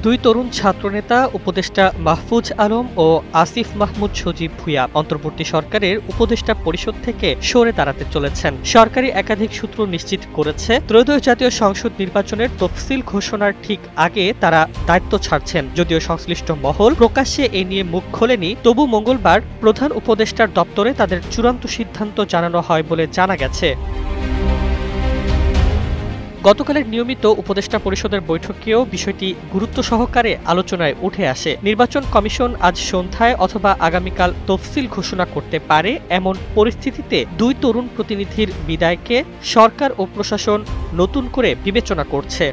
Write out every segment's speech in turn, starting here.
দুই তরুণ ছাত্রনেতা উপদেষ্টা মাহফুজ আলম ও আসিফ মাহমুদ সজীব ভুঁইয়া অন্তর্বর্তী সরকারের উপদেষ্টা পরিষদ থেকে সরে দাঁড়াতে চলেছেন। সরকারি একাধিক সূত্র নিশ্চিত করেছে, ত্রয়োদশ জাতীয় সংসদ নির্বাচনের তফসিল ঘোষণার ঠিক আগে তারা দায়িত্ব ছাড়ছেন। যদিও সংশ্লিষ্ট মহল প্রকাশ্যে এ নিয়ে মুখ খোলেনি, তবু মঙ্গলবার প্রধান উপদেষ্টার দপ্তরে তাদের চূড়ান্ত সিদ্ধান্ত জানানো হয় বলে জানা গেছে। গতকালের নিয়মিত উপদেষ্টা পরিষদের বৈঠকেও বিষয়টি গুরুত্ব সহকারে আলোচনায় উঠে আসে। নির্বাচন কমিশন আজ সন্ধ্যায় অথবা আগামীকাল তফসিল ঘোষণা করতে পারে, এমন পরিস্থিতিতে দুই তরুণ প্রতিনিধির বিদায়কে সরকার ও প্রশাসন নতুন করে বিবেচনা করছে।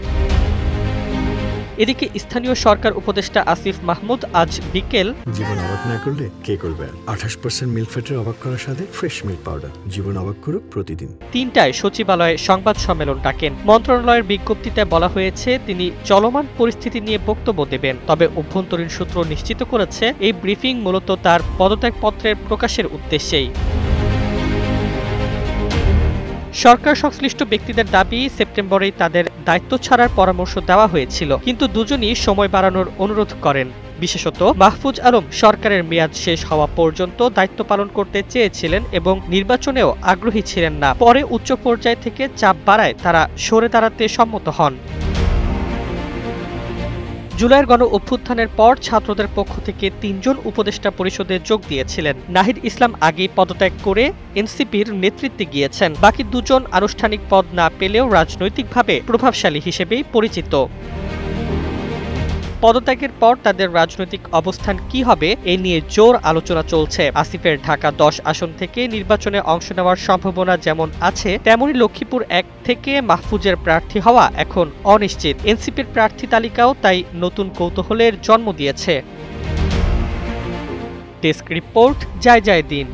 এদিকে স্থানীয় সরকার উপদেষ্টা আসিফ মাহমুদ আজ বিকেল জীবন অবাক না করলে কে করবে? 28% মিল্ক ফ্যাটের অবাক করার সাথে ফ্রেশ মিল্ক পাউডার। জীবন অবাক করুক প্রতিদিন। ৩টায় সচিবালয়ে সংবাদ সম্মেলন ডাকেন। মন্ত্রণালয়ের বিজ্ঞপ্তিতে বলা হয়েছে, তিনি চলমান পরিস্থিতি নিয়ে বক্তব্য দেবেন। তবে অভ্যন্তরীণ সূত্র নিশ্চিত করেছে, এই ব্রিফিং মূলত তার পদত্যাগপত্রের প্রকাশের উদ্দেশ্যেই। সরকার সংশ্লিষ্ট ব্যক্তিদের দাবি, সেপ্টেম্বরেই তাদের দায়িত্ব ছাড়ার পরামর্শ দেওয়া হয়েছিল, কিন্তু দুজনই সময় বাড়ানোর অনুরোধ করেন। বিশেষত মাহফুজ আলম সরকারের মেয়াদ শেষ হওয়া পর্যন্ত দায়িত্ব পালন করতে চেয়েছিলেন এবং নির্বাচনেও আগ্রহী ছিলেন না। পরে উচ্চ পর্যায় থেকে চাপ বাড়ায় তারা সরে দাঁড়াতে সম্মত হন। জুলাইয়ের গণ অভ্যুত্থানের পর ছাত্রদের পক্ষ থেকে ৩ জন উপদেষ্টা পরিষদে যোগ দিয়েছিলেন। নাহিদ ইসলাম আগেই পদত্যাগ করে এনসিপির নেতৃত্বে গিয়েছেন। বাকি দুজন আনুষ্ঠানিক পদ না পেলেও রাজনৈতিকভাবে প্রভাবশালী হিসেবেই পরিচিত। পদত্যাগের পর তাদের রাজনৈতিক অবস্থান কি হবে এ নিয়ে জোর আলোচনা চলছে। আসিফের ঢাকা 10 আসন থেকে নির্বাচনে অংশ নেওয়ার সম্ভাবনা যেমন আছে, তেমনি লক্ষ্মীপুর 1 থেকে মাহফুজের প্রার্থী হওয়া এখন অনিশ্চিত। এনসিপির প্রার্থী তালিকাও তাই নতুন কৌতূহলের জন্ম দিয়েছে। ডেস্ক রিপোর্ট, জয় জয় দিন।